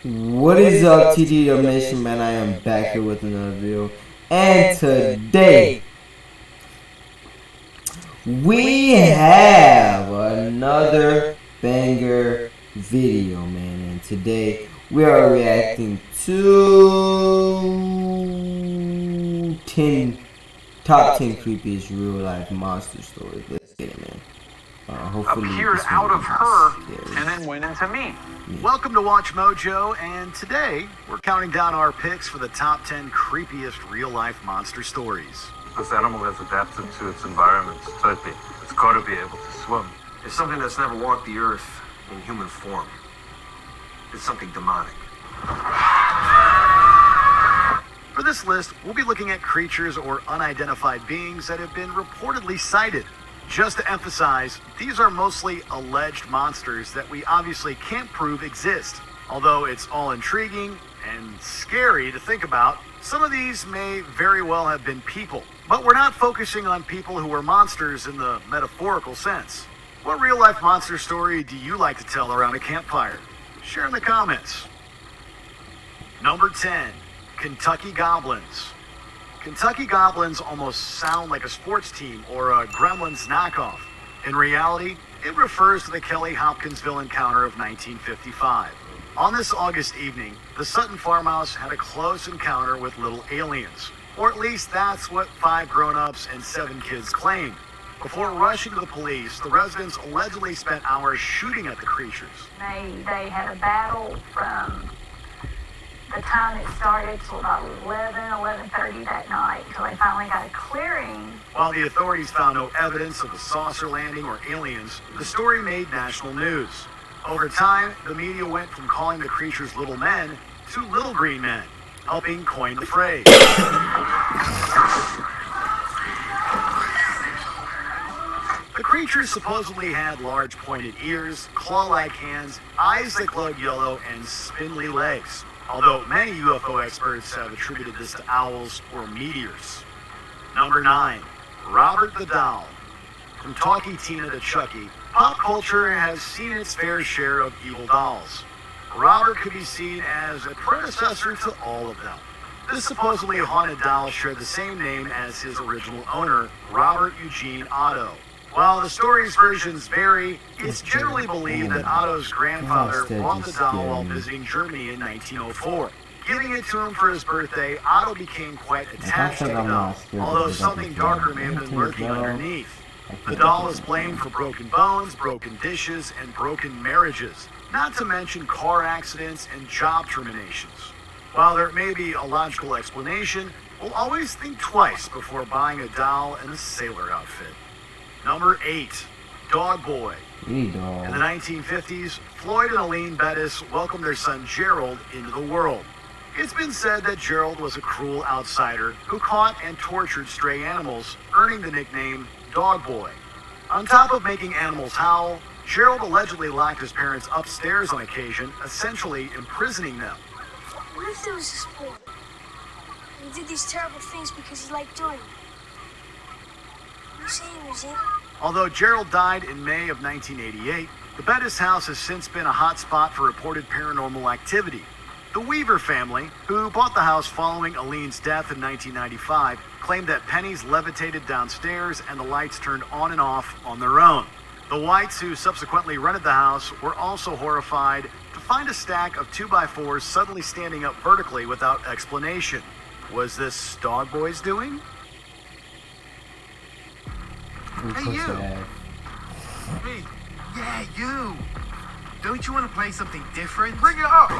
What is up, TT Nation, man? I am back here with another video, and today we have another banger video, man. And today we are reacting to top 10 creepiest real life monster stories. Let's get it, man. Hopefully appeared out of her and then went into me. Welcome to Watch Mojo, and today we're counting down our picks for the top 10 creepiest real-life monster stories. This animal has adapted to its environment tightly. It's got to be able to swim. It's something that's never walked the earth in human form. It's something demonic. For this list, we'll be looking at creatures or unidentified beings that have been reportedly sighted. Just to emphasize, these are mostly alleged monsters that we obviously can't prove exist. Although it's all intriguing and scary to think about, some of these may very well have been people. But we're not focusing on people who are monsters in the metaphorical sense. What real-life monster story do you like to tell around a campfire? Share in the comments. Number 10, Kentucky Goblins. Kentucky Goblins almost sound like a sports team or a Gremlins knockoff. In reality, it refers to the Kelly Hopkinsville encounter of 1955. On this August evening, the Sutton farmhouse had a close encounter with little aliens. Or at least that's what 5 grown-ups and 7 kids claimed. Before rushing to the police, the residents allegedly spent hours shooting at the creatures. They had a battle from the time it started till about 11:30 that night, till they finally got a clearing. While the authorities found no evidence of a saucer landing or aliens, the story made national news. Over time, the media went from calling the creatures little men to little green men, helping coin the phrase. The creatures supposedly had large pointed ears, claw-like hands, eyes that glowed yellow, and spindly legs. Although many UFO experts have attributed this to owls or meteors. Number 9, Robert the Doll. From Talkie Tina to Chucky, pop culture has seen its fair share of evil dolls. Robert could be seen as a predecessor to all of them. This supposedly haunted doll shared the same name as his original owner, Robert Eugene Otto. While the story's versions vary, it's generally believed that Otto's grandfather bought the doll while visiting Germany in 1904. Giving it to him for his birthday, Otto became quite attached to the doll, although something darker may have been lurking underneath. The doll is blamed for broken bones, broken dishes, and broken marriages, not to mention car accidents and job terminations. While there may be a logical explanation, we'll always think twice before buying a doll in a sailor outfit. Number 8, Dog Boy. In the 1950s, Floyd and Aline Bettis welcomed their son Gerald into the world. It's been said that Gerald was a cruel outsider who caught and tortured stray animals, earning the nickname Dog Boy. On top of making animals howl, Gerald allegedly locked his parents upstairs on occasion, essentially imprisoning them. What if there was a sport? And he did these terrible things because he liked doing them? You say he was evil? Although Gerald died in May of 1988, the Bettis house has since been a hot spot for reported paranormal activity. The Weaver family, who bought the house following Aline's death in 1995, claimed that pennies levitated downstairs and the lights turned on and off on their own. The Whites, who subsequently rented the house, were also horrified to find a stack of 2x4s suddenly standing up vertically without explanation. Was this Dog Boy's doing? Hey, you! Hey, yeah, you! Don't you want to play something different? Bring it up!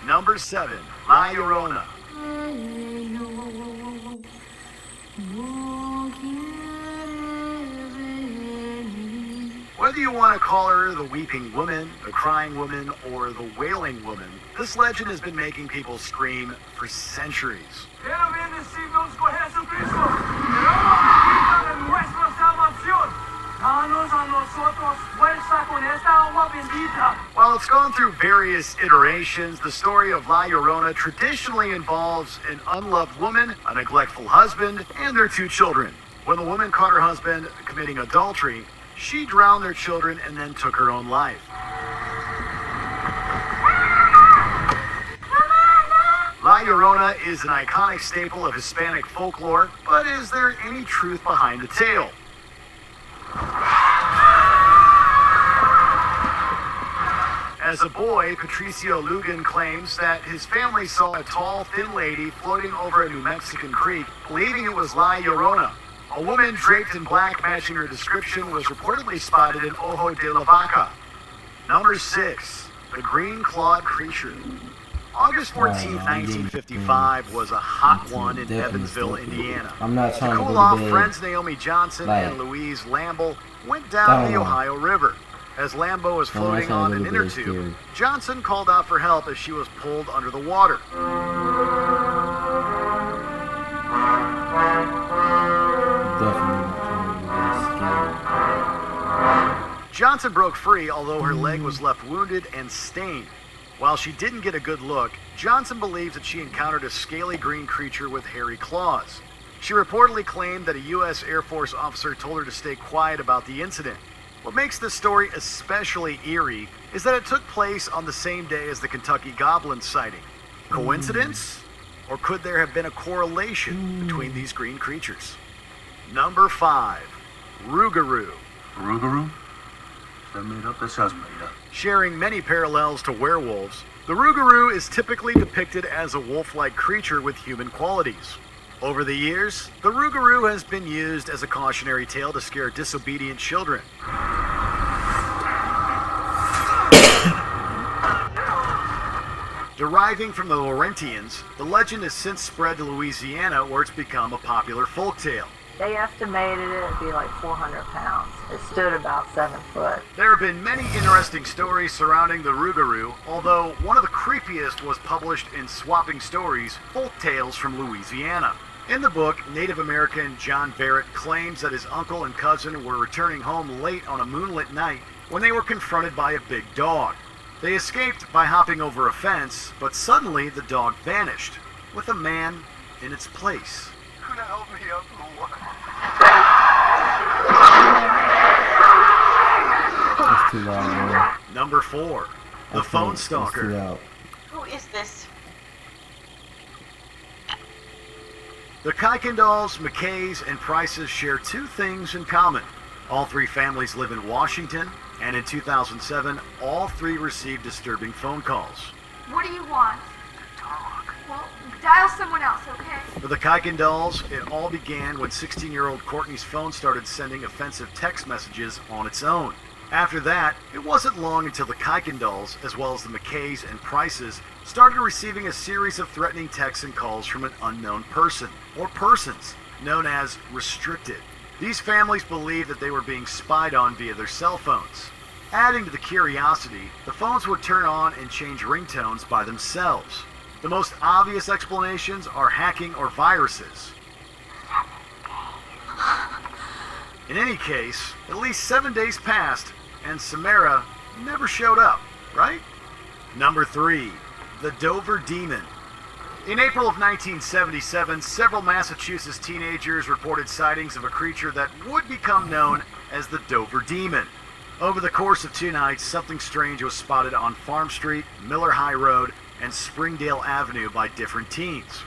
Number 7, La Llorona. Whether you want to call her the Weeping Woman, the Crying Woman, or the Wailing Woman, this legend has been making people scream for centuries. While it's gone through various iterations, the story of La Llorona traditionally involves an unloved woman, a neglectful husband, and their 2 children. When the woman caught her husband committing adultery, She drowned their children and then took her own life. La Llorona is an iconic staple of Hispanic folklore, but is there any truth behind the tale? As a boy, Patricio Lugan claims that his family saw a tall, thin lady floating over a New Mexican creek, believing it was La Llorona. A woman draped in black matching her description was reportedly spotted in Ojo de la Vaca. Number 6, the green-clawed creature. August 14, 1955 was a hot one in Evansville, Indiana. I'm not trying to to cool go off, to bed. friends Naomi Johnson and Louise Lamble went down the Ohio River. As Lambo was floating on an inner tube, Johnson called out for help as she was pulled under the water. Johnson broke free, although her leg was left wounded and stained. While she didn't get a good look, Johnson believes that she encountered a scaly green creature with hairy claws. She reportedly claimed that a U.S. Air Force officer told her to stay quiet about the incident. What makes this story especially eerie is that it took place on the same day as the Kentucky Goblins sighting. Coincidence? Or could there have been a correlation between these green creatures? Number 5, Rougarou. Rougarou? That made up? That sounds made up. Sharing many parallels to werewolves, the Rougarou is typically depicted as a wolf-like creature with human qualities. Over the years, the Rougarou has been used as a cautionary tale to scare disobedient children. Deriving from the Laurentians, the legend has since spread to Louisiana, where it's become a popular folktale. They estimated it to be like 400 pounds. It stood about 7 foot. There have been many interesting stories surrounding the Rougarou, although one of the creepiest was published in Swapping Stories, Folk Tales from Louisiana. In the book, Native American John Barrett claims that his uncle and cousin were returning home late on a moonlit night when they were confronted by a big dog. They escaped by hopping over a fence, but suddenly the dog vanished, with a man in its place. Could help me up the water. That's too loud, man. Number 4, the Phone Stalker. Who is this? The Kaikan Dolls, McKays, and Prices share 2 things in common. All 3 families live in Washington, and in 2007, all 3 received disturbing phone calls. What do you want? Well, dial someone else, okay? For the Kaikan Dolls, it all began when 16-year-old Courtney's phone started sending offensive text messages on its own. After that, it wasn't long until the Kaikan Dolls, as well as the McKays and Prices, started receiving a series of threatening texts and calls from an unknown person, or persons, known as restricted. These families believed that they were being spied on via their cell phones. Adding to the curiosity, the phones would turn on and change ringtones by themselves. The most obvious explanations are hacking or viruses. In any case, at least 7 days passed, and Samara never showed up, right? Number 3, the Dover Demon. In April of 1977, several Massachusetts teenagers reported sightings of a creature that would become known as the Dover Demon. Over the course of 2 nights, something strange was spotted on Farm Street, Miller High Road, and Springdale Avenue by different teens.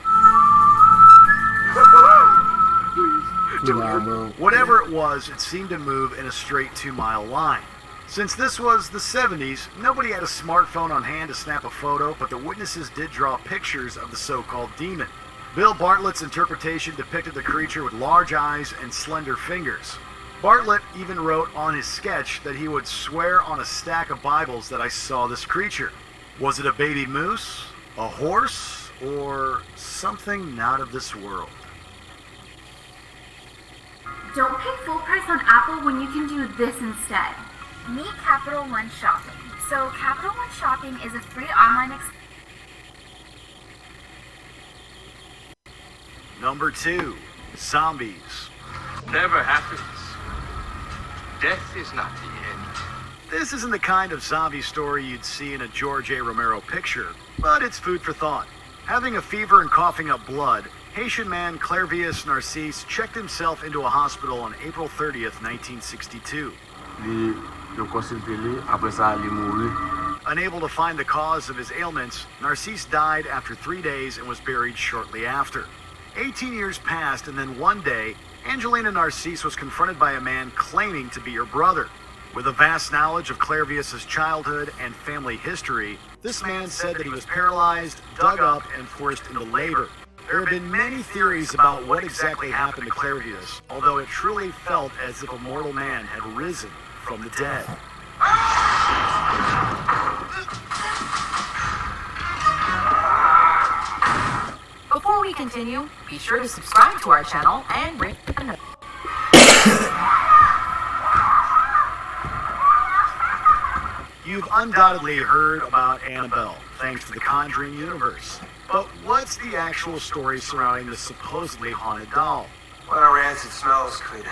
Whatever it was, it seemed to move in a straight 2-mile line. Since this was the 70s, nobody had a smartphone on hand to snap a photo, but the witnesses did draw pictures of the so-called demon. Bill Bartlett's interpretation depicted the creature with large eyes and slender fingers. Bartlett even wrote on his sketch that he would swear on a stack of Bibles that I saw this creature. Was it a baby moose, a horse, or something not of this world? Don't pay full price on Apple when you can do this instead. Meet Capital One Shopping. So Capital One Shopping is a free online Number 2, zombies. Never happens. Death is not the end. This isn't the kind of zombie story you'd see in a George A. Romero picture, but it's food for thought. Having a fever and coughing up blood, Haitian man Clairvius Narcisse checked himself into a hospital on April 30th, 1962. Unable to find the cause of his ailments, Narcisse died after 3 days and was buried shortly after. 18 years passed, and then one day, Angelina Narcisse was confronted by a man claiming to be her brother. With a vast knowledge of Clairvius' childhood and family history, this man said that he was paralyzed, dug up, and forced into labor. There have been many theories about what exactly happened to Clairvius, although it truly felt as if a mortal man had risen from the dead. Before we continue, be sure to subscribe to our channel and ring the note. You've undoubtedly heard about Annabelle, thanks to the Conjuring universe. But what's the actual story surrounding the supposedly haunted doll? Well, our rancid smells could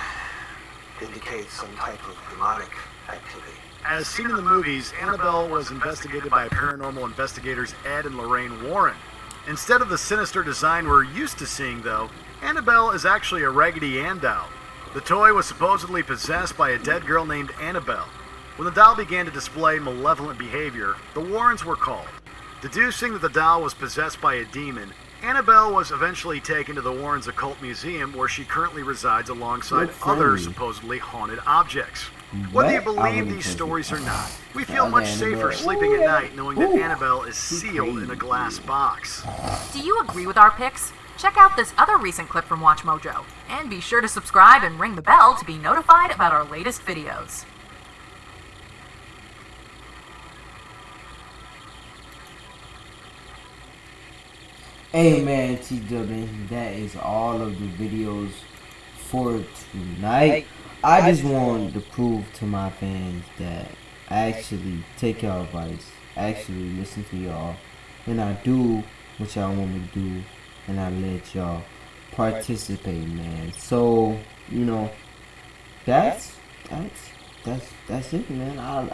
indicate some type of demonic activity. As seen in the movies, Annabelle was investigated by paranormal investigators Ed and Lorraine Warren. Instead of the sinister design we're used to seeing, though, Annabelle is actually a Raggedy Ann doll. The toy was supposedly possessed by a dead girl named Annabelle. When the doll began to display malevolent behavior, the Warrens were called. Deducing that the doll was possessed by a demon, Annabelle was eventually taken to the Warrens Occult Museum, where she currently resides alongside other supposedly haunted objects. Whether you believe these stories or not, we feel much safer sleeping at night knowing that Annabelle is sealed in a glass box. Do you agree with our picks? Check out this other recent clip from Watch Mojo, and be sure to subscribe and ring the bell to be notified about our latest videos. Hey man, TW, that is all of the videos for tonight. I just wanted to prove to my fans that I actually take y'all advice, I actually listen to y'all, and I do what y'all want me to do, and I let y'all participate, man. So, you know, that's it, man.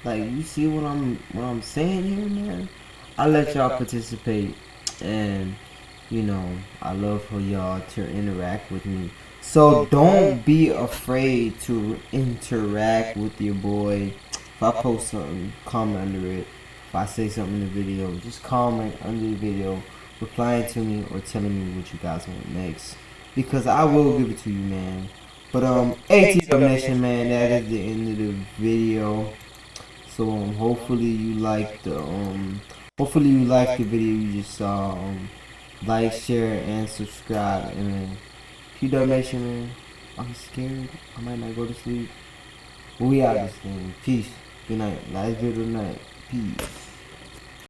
Like, you see what I'm saying here, man? I let y'all participate. And you know, I love for y'all to interact with me, so don't be afraid to interact with your boy. If I post something, comment under it. If I say something in the video, just comment under the video, replying to me or telling me what you guys want next, because I will give it to you, man. But ATW Nation, man, that is the end of the video. So hopefully you liked the video you just saw. Like, share, and subscribe. And TW Nation, man, I'm scared. I might not go to sleep. We out this thing. Peace. Good night. Last video of the night. Peace.